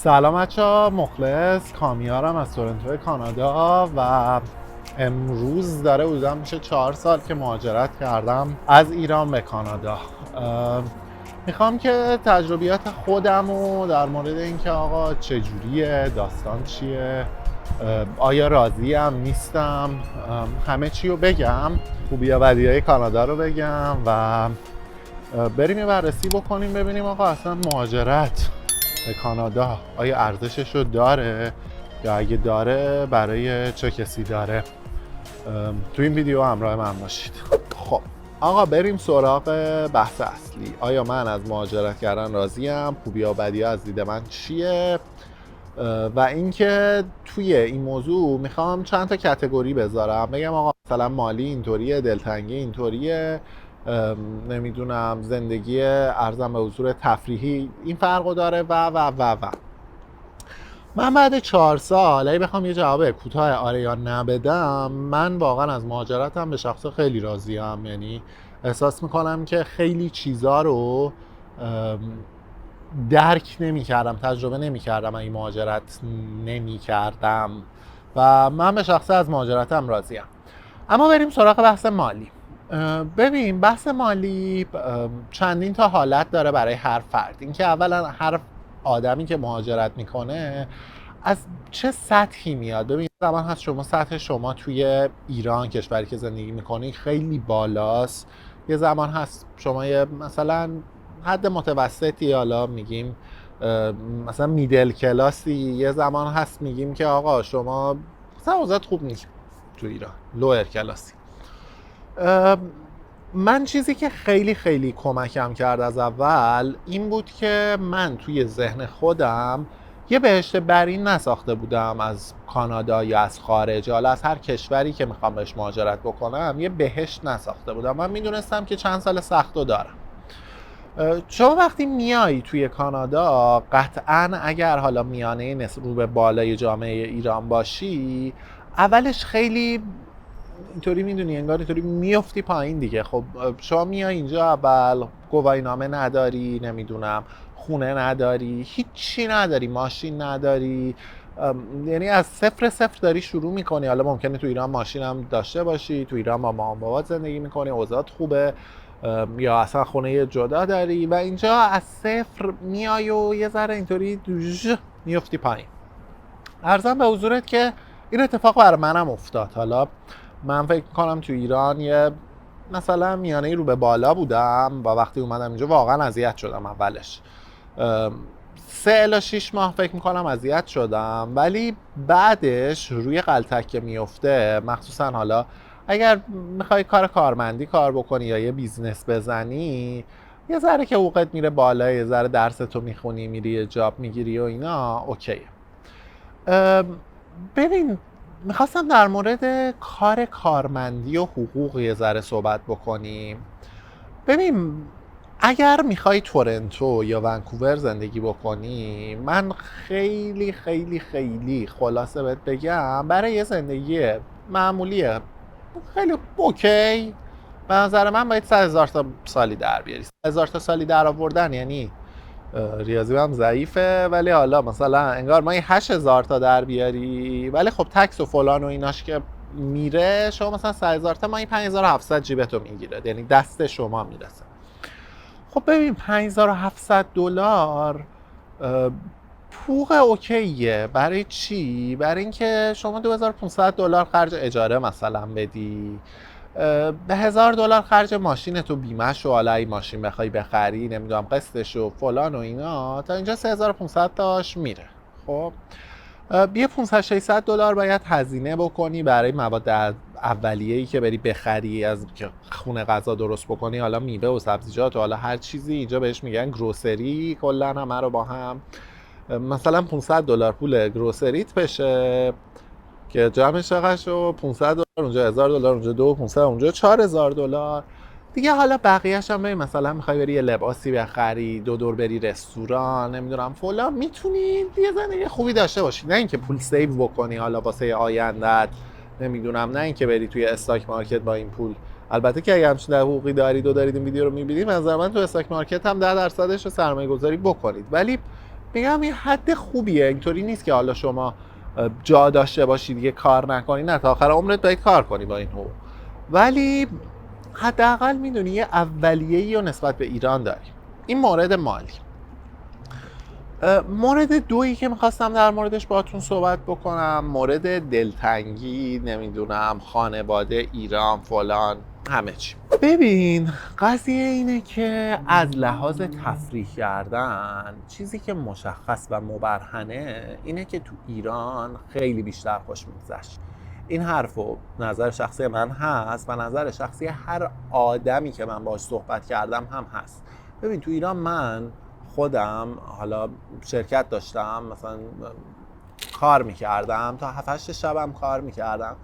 سلام بچه‌ها، مخلص کامیارم از تورنتو کانادا و امروز داره حدوداً میشه 4 سال که مهاجرت کردم از ایران به کانادا. میخوام که تجربیات خودم و در مورد اینکه آقا چجوریه، داستان چیه، آیا راضیم نیستم، همه چی رو بگم، خوبی و بدیهای کانادا رو بگم و بریم یه بررسی بکنیم ببینیم آقا اصلا مهاجرت به کانادا آیا ارزشش رو داره یا اگه داره برای چه کسی داره. تو این ویدیو همراه من باشید. خب آقا بریم سراغ بحث اصلی. آیا من از مهاجرت کردن راضیم؟ خوبی یا بدی از دید من چیه؟ و اینکه توی این موضوع میخوام چند تا کاتگوری بذارم، بگم آقا مثلا مالی اینطوریه، دلتنگی اینطوریه، نمیدونم زندگی ارزم به حضور تفریحی این فرقو داره و من بعد 4 سال اگه بخوام یه جواب کوتاه آره یا نه بدم، من واقعا از مهاجرتم به شخص خیلی راضیم. یعنی احساس میکنم که خیلی چیزا رو درک نمی کردم، تجربه نمی کردم اگه مهاجرت نمی کردم و من به شخصه از مهاجرتم راضیم. اما بریم سراغ بحث مالی. ببین بحث مالی چندین تا حالت داره برای هر فرد. اینکه اولا هر آدمی که مهاجرت میکنه از چه سطحی میاد. ببین زمان هست شما سطح شما توی ایران کشوری که زندگی میکنی خیلی بالاست، یه زمان هست شما یه مثلا حد متوسطی، حالا میگیم مثلا میدل کلاسی، یه زمان هست میگیم که آقا شما مثلا اوضاعت خوب نیست تو ایران، لوئر کلاسی. من چیزی که خیلی خیلی کمکم کرد از اول این بود که من توی ذهن خودم یه بهشت برین نساخته بودم از کانادا یا از خارج، حالا از هر کشوری که میخوام بهش مهاجرت بکنم یه بهشت نساخته بودم. من میدونستم که چند سال سختو دارم. شما وقتی میایی توی کانادا قطعاً اگر حالا میانه رو به بالای جامعه ایران باشی، اولش خیلی اینطوری میدونی انگار اینطوری میفتی پایین دیگه. خب شما میای اینجا اول گواهی نامه نداری، نمیدونم خونه نداری، هیچی نداری، ماشین نداری، یعنی از صفر داری شروع میکنی. حالا ممکنه تو ایران ماشین هم داشته باشی، تو ایران با مامان بابات زندگی میکنی، اوضاعت خوبه، یا اصلا خونه جدا داری و اینجا از صفر میای و یه ذره اینطوری میفتی پایین. عرضم به حضورت که این اتفاق برای منم افتاد. حالا من فکر کنم تو ایران یه مثلا میانه رو به بالا بودم و وقتی اومدم اینجا واقعا اذیت شدم. اولش 3 الی 6 ماه فکر میکنم اذیت شدم، ولی بعدش روی غلطک که میفته، مخصوصا حالا اگر میخوای کارمندی کار بکنی یا یه بیزنس بزنی، یه ذره که حقوقت میره بالا، یه ذره درستو میخونی، میری یه جاب میگیری و اینا، اوکیه. ببین میخواستم در مورد کارمندی و حقوق یه ذره صحبت بکنیم. ببین اگر میخوای تورنتو یا ونکوور زندگی بکنی، من خیلی خیلی خیلی خلاصه بهت بگم برای یه زندگی معمولیه خیلی اوکی، به نظر من باید 100,000 تا سالی در بیاری. 100,000 تا سالی در آوردن یعنی ریاضی هم ضعیفه، ولی حالا مثلا انگار ما 8,000 تا در بیاری، ولی خب تکس و فلان و ایناش که میره، شما مثلا 100,000 تا ماهی 5,700 جیبتو میگیره، یعنی دست شما میرسه. خب ببین 5,700 دلار پوق اوکیه. برای چی؟ برای اینکه شما 2,500 دلار خرج اجاره مثلا بدی، به 1,000 دلار خرج ماشین تو، بیمه‌ش و حالا این ماشین بخوای بخری، نمیدونم قسطش و فلان و اینا، تا اینجا 3,500 تاش میره. خب بیا 500-600 دلار باید هزینه بکنی برای مواد اولیه‌ای که بری بخری، از که خونه غذا درست بکنی، حالا میوه و سبزیجات و حالا هر چیزی اینجا بهش میگن گروسری، کلا همه رو با هم. مثلا 500 دلار پول گروسریت بشه که جمعش چقدر شد؟ 500 دلار اونجا، 1,000 دلار اونجا، 2,500 اونجا، 4,000 دلار دیگه. حالا بقیه‌اش هم ببین مثلا میخوای بری یه لباسی بخری، 2 دور بری رستوران، نمیدونم فلان، میتونی یه زندگی خوبی داشته باشی. نه اینکه پول سیو بکنی حالا واسه آینده‌ات، نمیدونم، نه اینکه بری توی استاک مارکت با این پول. البته که اگه همچین حقوقی دارید و دارید این ویدیو رو میبینید، به نظر من تو استاک مارکت هم 10% رو سرمایه‌گذاری بکنید، ولی میگم این حد خوبیه، اینطوری نیست که حالا شما جا داشته باشی دیگه کار نکنی، نه تا آخر عمرت باید کار کنی با این حقوق، ولی حداقل میدونی یه اولیه‌ای رو نسبت به ایران داری. این مورد مالی. مورد دویی که میخواستم در موردش باهاتون صحبت بکنم مورد دلتنگی، نمیدونم خانواده، ایران، فلان، همه چی. ببین قضیه اینه که از لحاظ تفریح کردن چیزی که مشخص و مبرهنه اینه که تو ایران خیلی بیشتر خوش میگذشت. این حرفو نظر شخصی من هست و نظر شخصی هر آدمی که من باهاش صحبت کردم هم هست. ببین تو ایران من خودم حالا شرکت داشتم، مثلا کار میکردم تا 7-8 شبم کار میکردم،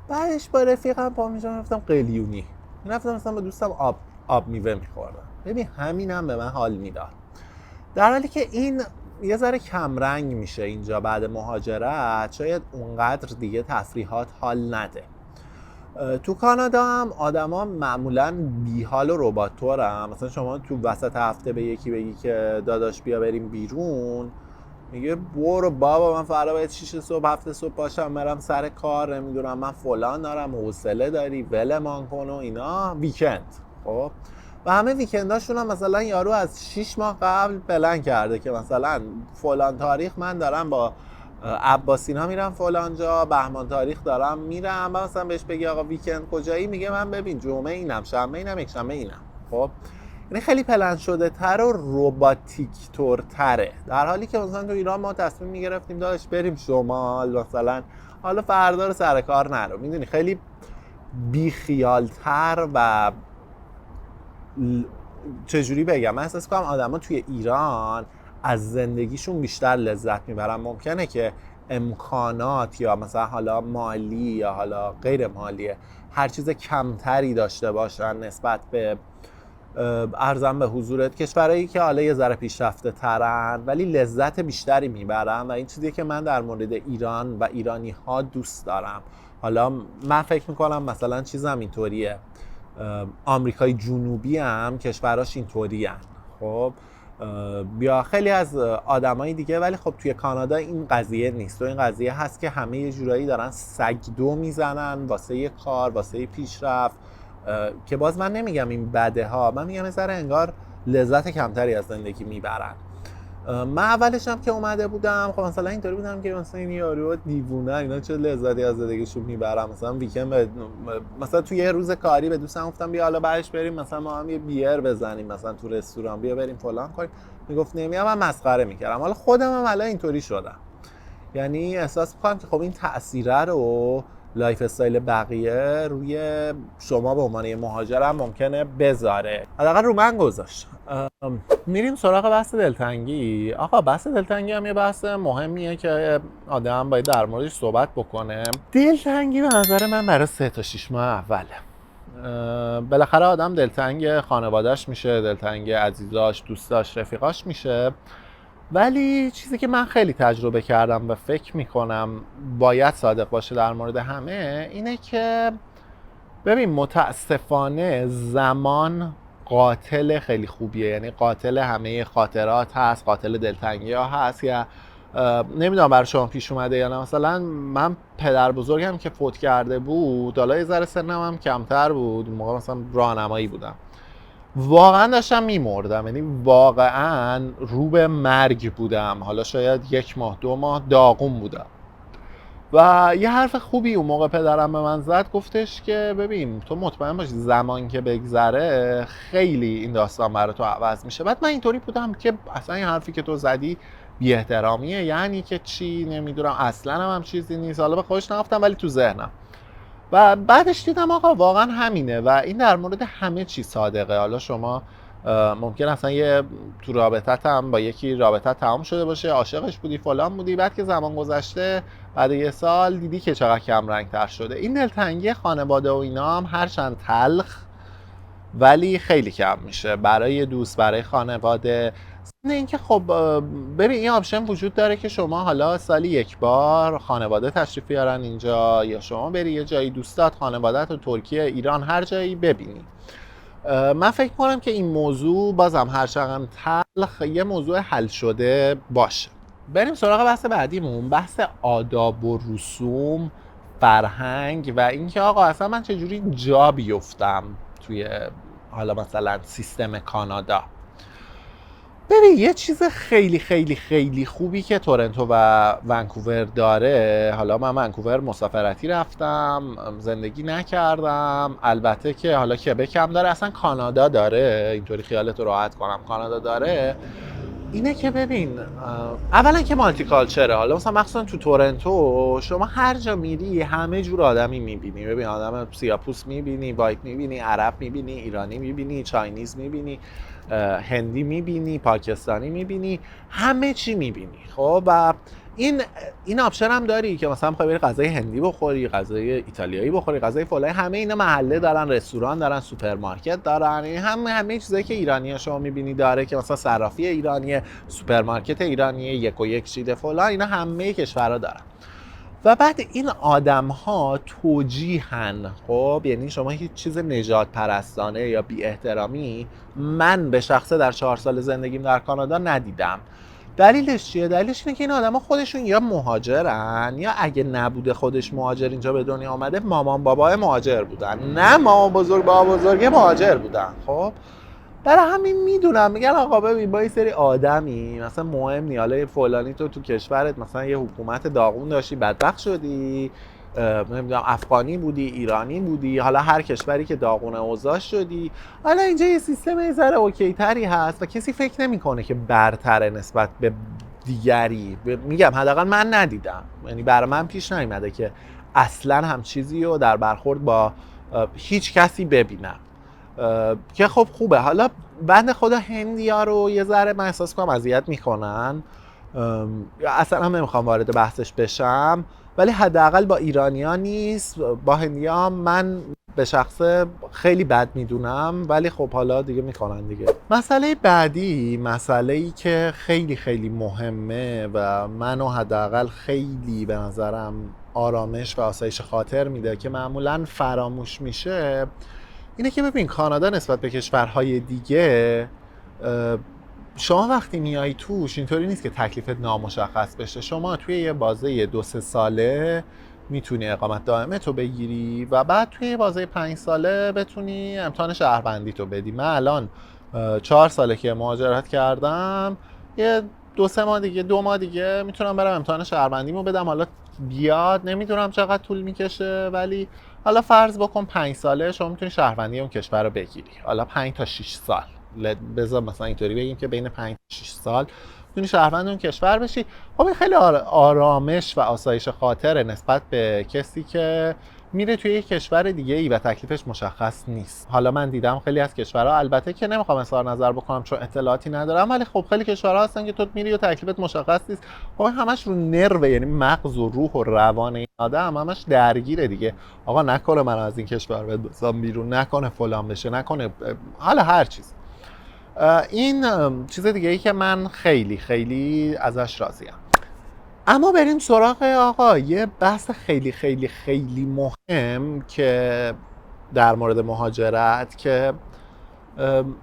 بعدش با رفیقم پا میشم رفتم قلیونی، رفتم مثلا با دوستم آب میوه میخوردم. ببین همینم به من حال میداد، در حالی که این یه ذره کمرنگ میشه اینجا بعد مهاجرت، شاید اونقدر دیگه تفریحات حال نده. تو کانادا هم آدما معمولا بیحال و رباتورن. مثلا شما تو وسط هفته به یکی بگی که داداش بیا بریم بیرون، میگه برو بابا من فردا باید 6 صبح 7 صبح پاشم برم سر کار، نمیدونم من فلان دارم، حوصله داری ولمان کن و اینا. ویکند خب و همه ویکنداشون هم مثلا یارو از 6 ماه قبل پلن کرده که مثلا فلان تاریخ من دارم با عباسینا میرم فلان جا، بهمان تاریخ دارم میرم، مثلا بهش بگی آقا ویکند کجایی، میگه من ببین جمعه اینم، شنبه اینم، یک شنبه اینم. خب یعنی خیلی پلن شده تر و روباتیک تور تره، در حالی که مثلا تو ایران ما تصمیم میگرفتیم داداش بریم شمال، مثلا حالا فردا رو سر کار نرو، میدونی خیلی بیخیالتر و چجوری بگم، من احساس کنم آدما توی ایران از زندگیشون بیشتر لذت میبرن. ممکنه که امکانات یا مثلا حالا مالی یا حالا غیر مالیه هر چیز کمتری داشته باشن نسبت به ارزم به حضورت کشورهایی که حالا یه ذره پیشرفته ترن، ولی لذت بیشتری میبرن و این چیزی که من در مورد ایران و ایرانی ها دوست دارم. حالا من فکر میکنم مثلا چیزم اینطوریه، آمریکای جنوبی هم کشوراش اینطوری هن. خب بیا خیلی از آدمای دیگه، ولی خب توی کانادا این قضیه نیست و این قضیه هست که همه یه جورایی دارن سگدو میزنن واسه یه کار، واسه پیشرفت، که باز من نمیگم این بده ها، من میگم مثلا انگار لذت کمتری از زندگی میبرن. من اولش هم که اومده بودم خب مثلا اینطوری بودم که مثلا این یارو دیوونه، اینا چه لذتی از زندگیشون میبرن. مثلا ویکند مثلا توی یه روز کاری به دوستم گفتم بیا حالا بعدش بریم مثلا ما هم یه بیر بزنیم مثلا تو رستوران، بیا بریم فلان کنیم، میگفت نمیام. من مسخره میکردم. حالا خودم هم الان اینطوری شدم، یعنی احساس میکنم که خب این تأثیره رو لایف استایل بقیه روی شما به عنوان مهاجر هم ممکنه بذاره، حداقل رو من گذاشت. میریم سراغ بحث دلتنگی. آقا بحث دلتنگی هم یه بحث مهمیه که آدم باید در موردش صحبت بکنه. دلتنگی به نظر من برای 3 تا 6 ماه اوله. بالاخره آدم دلتنگ خانوادهش میشه، دلتنگ عزیزاش، دوستاش، رفیقاش میشه، ولی چیزی که من خیلی تجربه کردم و فکر میکنم باید صادق باشه در مورد همه اینه که ببین متاسفانه زمان قاتل خیلی خوبیه، یعنی قاتل همه خاطرات هست، قاتل دلتنگی ها هست. یا نمیدونم برای شما پیش اومده یا نه، مثلا من پدر بزرگم که فوت کرده بود، حالا یه ذره سنم هم کمتر بود، موقع مثلا راهنمایی بودم، واقعا داشتم میمردم، یعنی واقعا رو به مرگ بودم، حالا شاید 1 ماه 2 ماه داغون بودم. و یه حرف خوبی اون موقع پدرم به من زد، گفتش که ببین تو مطمئن باش زمان که بگذره خیلی این داستان برای تو عوض میشه. بعد من اینطوری بودم که اصلا این حرفی که تو زدی بی احترامیه، یعنی که چی، نمیدونم اصلا هم چیزی نیست، حالا به خودش نگفتم ولی تو ذهنم. و بعدش دیدم آقا واقعا همینه و این در مورد همه چی صادقه. حالا شما ممکن اصلا یه تو رابطت هم با یکی رابطت تمام شده باشه، عاشقش بودی فلان بودی، بعد که زمان گذشته بعد 1 سال دیدی که چقدر کم رنگ تر شده. این دلتنگی خانواده و اینا هم هرچند تلخ ولی خیلی کم میشه برای دوست، برای خانواده. نه اینکه خب ببین این آپشن وجود داره که شما حالا سالی 1 بار خانواده تشریف بیارن اینجا، یا شما بری یه جایی دوستات خانواده‌ت تو ترکیه، ایران، هر جایی ببینی. من فکر کنم که این موضوع بازم هر چقدر تلخ یه موضوع حل شده باشه. بریم سراغ بحث بعدیمون، بحث آداب و رسوم، فرهنگ و اینکه آقا اصلا من چجوری جا بیفتم توی حالا مثلا سیستم کانادا. ببین یه چیز خیلی خیلی خیلی خوبی که تورنتو و ونکوور داره، حالا من ونکوور مسافرتی رفتم زندگی نکردم، البته که حالا کبک هم داره، اصلا کانادا داره، اینطوری خیالت رو راحت کنم کانادا داره، اینه که ببین اولا که مالتی کالچره. حالا مثلا مخصوصا تو تورنتو شما هر جا میری همه جور آدمی میبینی. ببین آدم سیاپوس میبینی، وایت میبینی، عرب میبینی، ایرانی میبینی، چاینیز میبینی، هندی میبینی، پاکستانی میبینی، همه چی میبینی. خب و این آپشن هم داری که مثلا میخوای بری غذای هندی بخوری، غذای ایتالیایی بخوری، غذای فلانی، همه اینا محله دارن، رستوران دارن، سوپرمارکت دارن، همه چیزایی که ایرانی‌ها شما میبینی داره، که مثلا صرافی ایرانیه، سوپرمارکت ایرانیه، یک و یک چیده فلان، اینا همه کشورها دارن. و بعد این آدم ها توجیهن. خب یعنی شما هیچ چیز نژاد پرستانه یا بی احترامی من به شخصه در 4 سال زندگیم در کانادا ندیدم. دلیلش چیه؟ دلیلش اینه که این آدم ها خودشون یا مهاجرن، یا اگه نبوده خودش مهاجر اینجا به دنیا آمده، مامان بابای مهاجر بودن، نه مامان بزرگ بابا بزرگ مهاجر بودن. خب برای همین میدونم، میگن آقا ببین با این سری آدمی مثلا مهم نی، حالا فلانی تو کشورت مثلا یه حکومت داغون داشتی بدبخت شدی، نمیدونم افغانی بودی، ایرانی بودی، حالا هر کشوری که داغون اوضاع شدی، حالا اینجا یه سیستم یه ذره اوکی تری هست و کسی فکر نمیکنه که برتره نسبت به دیگری. میگم حداقل من ندیدم، یعنی برای من پیش نیومده که اصلا هم چیزی رو در برخورد با هیچ کسی ببینم. که خب خوبه. حالا بند خدا هندیا رو یه ذره من احساس کنم اذیت میکنن، اصلا هم نمیخوام وارد بحثش بشم، ولی حداقل با ایرانیا نیست، با هندیا من به شخصه خیلی بد میدونم، ولی خب حالا دیگه میکنن دیگه. مسئله بعدی، مسئله‌ای که خیلی خیلی مهمه و منو حداقل خیلی به نظرم آرامش و آسایش خاطر میده که معمولاً فراموش میشه، اینه که ببین کانادا نسبت به کشورهای دیگه شما وقتی میای توش اینطوری نیست که تکلیفت نامشخص بشه. شما توی یه بازه 2-3 ساله میتونی اقامت دائمه تو بگیری و بعد توی یه بازه 5 ساله بتونی امتحان شهروندی تو بدی. من الان 4 ساله که مهاجرت کردم، یه 2-3 ماه دیگه 2 ماه دیگه میتونم برم امتحان شهروندیمو بدم. حالا بیاد نمیدونم چقدر طول میکشه، ولی حالا فرض بکن 5 ساله شما میتونی شهروندی اون کشور رو بگیری. حالا 5 تا 6 سال بذار مثلا اینطوری بگیم که بین 5 تا 6 سال میتونی شهروند اون کشور بشی. خب این خیلی آرامش و آسایش خاطره نسبت به کسی که میره توی یک کشور دیگه ای و تکلیفش مشخص نیست. حالا من دیدم خیلی از کشورها، البته که نمیخوام اظهار نظر بکنم چون اطلاعاتی ندارم، ولی خب خیلی کشورها هستن که تو میری و تکلیفت مشخص نیست. خب همش رو نرو، یعنی مغز و روح و روان این آدم همش درگیره دیگه. آقا نکنه من از این کشور بذارم بیرون، نکنه فلان بشه، نکنه حالا هر چیز. این چیز دیگه ای که من خیلی خیلی ازش راضیم. اما بریم سراغ آقا یه بحث خیلی خیلی خیلی مهم که در مورد مهاجرت، که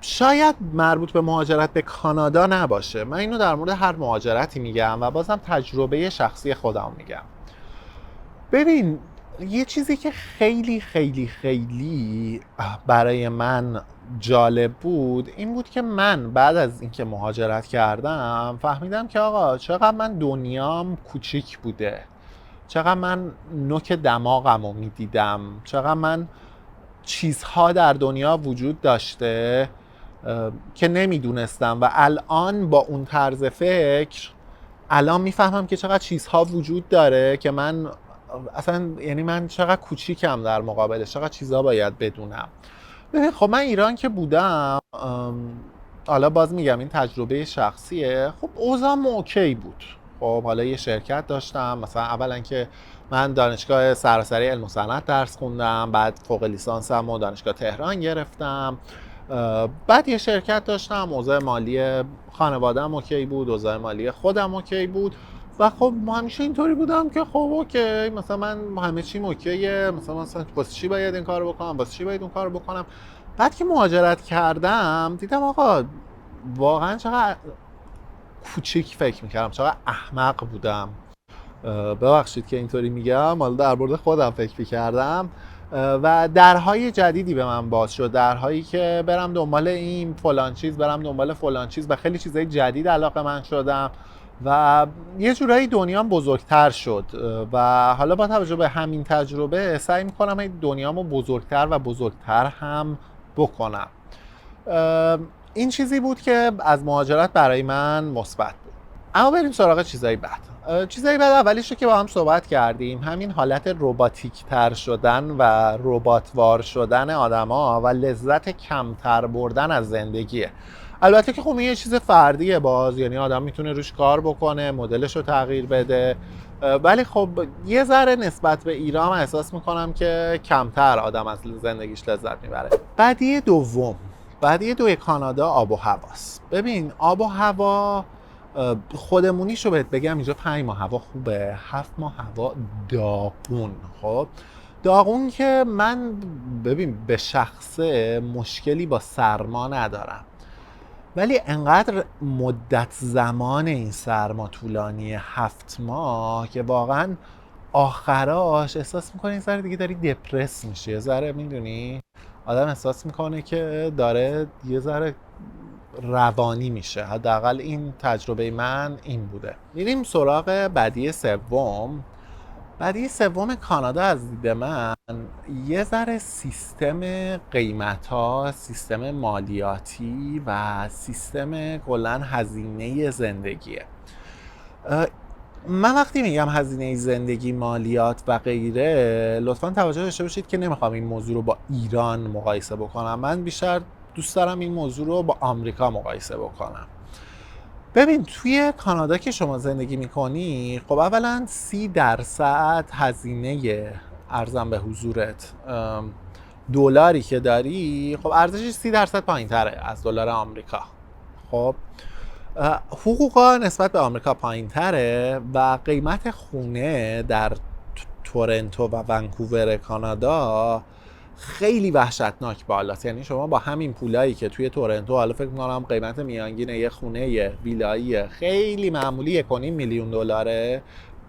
شاید مربوط به مهاجرت به کانادا نباشه. من اینو در مورد هر مهاجرتی میگم و بازم تجربه شخصی خودم میگم. ببین یه چیزی که خیلی خیلی خیلی برای من جالب بود این بود که من بعد از اینکه مهاجرت کردم فهمیدم که آقا چقدر من دنیام کوچیک بوده، چقدر من نوک دماغم رو میدیدم، چقدر من چیزها در دنیا وجود داشته که نمیدونستم و الان با اون طرز فکر الان میفهمم که چقدر چیزها وجود داره که من اصلا، یعنی من چقدر کوچیکم در مقابلش، چقدر چیزها باید بدونم. ببین خب من ایران که بودم، حالا باز میگم این تجربه شخصیه، خب اوضاعم اوکی بود. خب حالا یه شرکت داشتم، مثلا اولا که من دانشگاه سراسری علم و صنعت درس خوندم، بعد فوق لیسانسم و دانشگاه تهران گرفتم، بعد یه شرکت داشتم، اوضاع مالی خانواده‌ام اوکی بود، اوضاع مالی خودم اوکی بود و خب همیشه اینطوری بودم که خب اوکی، مثلا من همه چیم اوکیه، مثلا واسه چی باید این کارو بکنم، واسه چی باید اون کارو بکنم. بعد که مهاجرت کردم دیدم آقا واقعا چقدر کوچیک فکر میکردم، چقدر احمق بودم. ببخشید که اینطوری میگم، حالا در مورد خودم فکر میکردم و درهای جدیدی به من باز شد، درهایی که برم دنبال این فلان چیز، برم دنبال فلان چیز و خیلی چیزای جدید علاقه من شدم و یه جورایی دنیام بزرگتر شد و حالا با توجه به همین تجربه سعی میکنم این دنیامو بزرگتر و بزرگتر هم بکنم. این چیزی بود که از مهاجرت برای من مثبت بود. اما بریم سراغ چیزای بد. چیزای بد اولیش رو که با هم صحبت کردیم، همین حالت رباتیک تر شدن و رباتوار شدن آدما و لذت کمتر بردن از زندگیه. البته که خب این یه چیز فردیه، باز یعنی آدم میتونه روش کار بکنه، مدلش رو تغییر بده، ولی خب یه ذره نسبت به ایران احساس میکنم که کمتر آدم از زندگیش لذت میبره. بدیهی دوی کانادا آب و هواست. ببین آب و هوا خودمونیشو بهت بگم، اینجا 5 ماه هوا خوبه، 7 ماه هوا داغون. خب داغون که من ببین به شخصه مشکلی با سرما ندارم، ولی انقدر مدت زمان این سرما طولانی 7 ماه که واقعا آخراش احساس میکنه این ذره دیگه داری دپرس میشه، یه ذره میدونی آدم احساس میکنه که داره یه ذره روانی میشه. حداقل این تجربه من این بوده. میریم سراغ بدیه سوم. بدیه سوم کانادا از دید من یه ذره سیستم قیمت ها، سیستم مالیاتی و سیستم کلاً هزینه زندگیه. من وقتی میگم هزینه زندگی، مالیات و غیره، لطفاً توجه داشته باشید که نمیخوام این موضوع رو با ایران مقایسه بکنم. من بیشتر دوست دارم این موضوع رو با آمریکا مقایسه بکنم. ببین توی کانادا که شما زندگی میکنی، خب اولا 30% هزینه ارزم به حضورت دلاری که داری، خب ارزشش 30% پایین تره از دلار آمریکا. خب حقوقا نسبت به آمریکا پایین تره و قیمت خونه در تورنتو و ونکوور کانادا خیلی وحشتناک بالاست. یعنی شما با همین پولایی که توی تورنتو، حالا فکر می‌کنم قیمت میانگین یه خونه ویلایی خیلی معمولی 1.5 میلیون دلار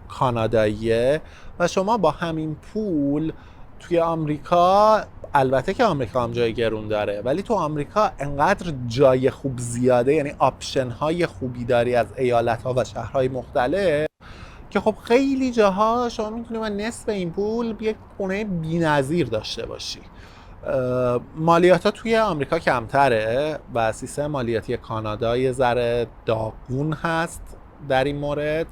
کاناداییه و شما با همین پول توی آمریکا، البته که آمریکا هم جای گرون داره، ولی تو آمریکا انقدر جای خوب زیاده، یعنی آپشن های خوبی داری از ایالت ها و شهرهای مختلف که خب خیلی جاها شما میتونی با نصف این پول یک خونه بی‌نظیر داشته باشی. مالیات ها توی آمریکا کمتره و سیستم مالیاتی کانادا یه ذره داغون هست در این مورد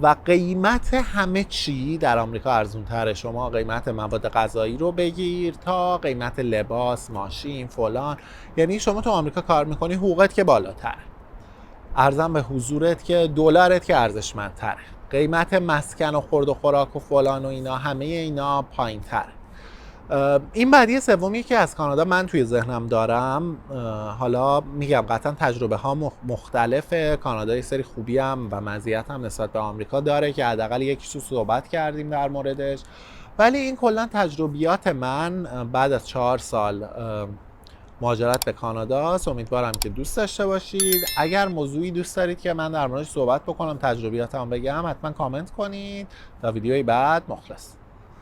و قیمت همه چی در آمریکا ارزون تره. شما قیمت مواد غذایی رو بگیر تا قیمت لباس، ماشین، فلان، یعنی شما تو آمریکا کار میکنی حقوقت که بالاتر، ارزم به حضورت که دلارت که ارزشمندتره، قیمت مسکن و خورد و خوراک و فلان و اینا همه اینا پایین تر. این بدیه سومی که از کانادا من توی ذهنم دارم، حالا میگم قطعا تجربه ها مختلفه، کانادا یه سری خوبی هم و مزیت هم نسبت به آمریکا داره که حداقل یکیشو صحبت کردیم در موردش، ولی این کلا تجربیات من بعد از 4 سال مهاجرت به کانادا. امیدوارم که دوست داشته باشید. اگر موضوعی دوست دارید که من در موردش صحبت بکنم، تجربیاتم بگم، حتما کامنت کنید. تا ویدیوی بعد، مخلص.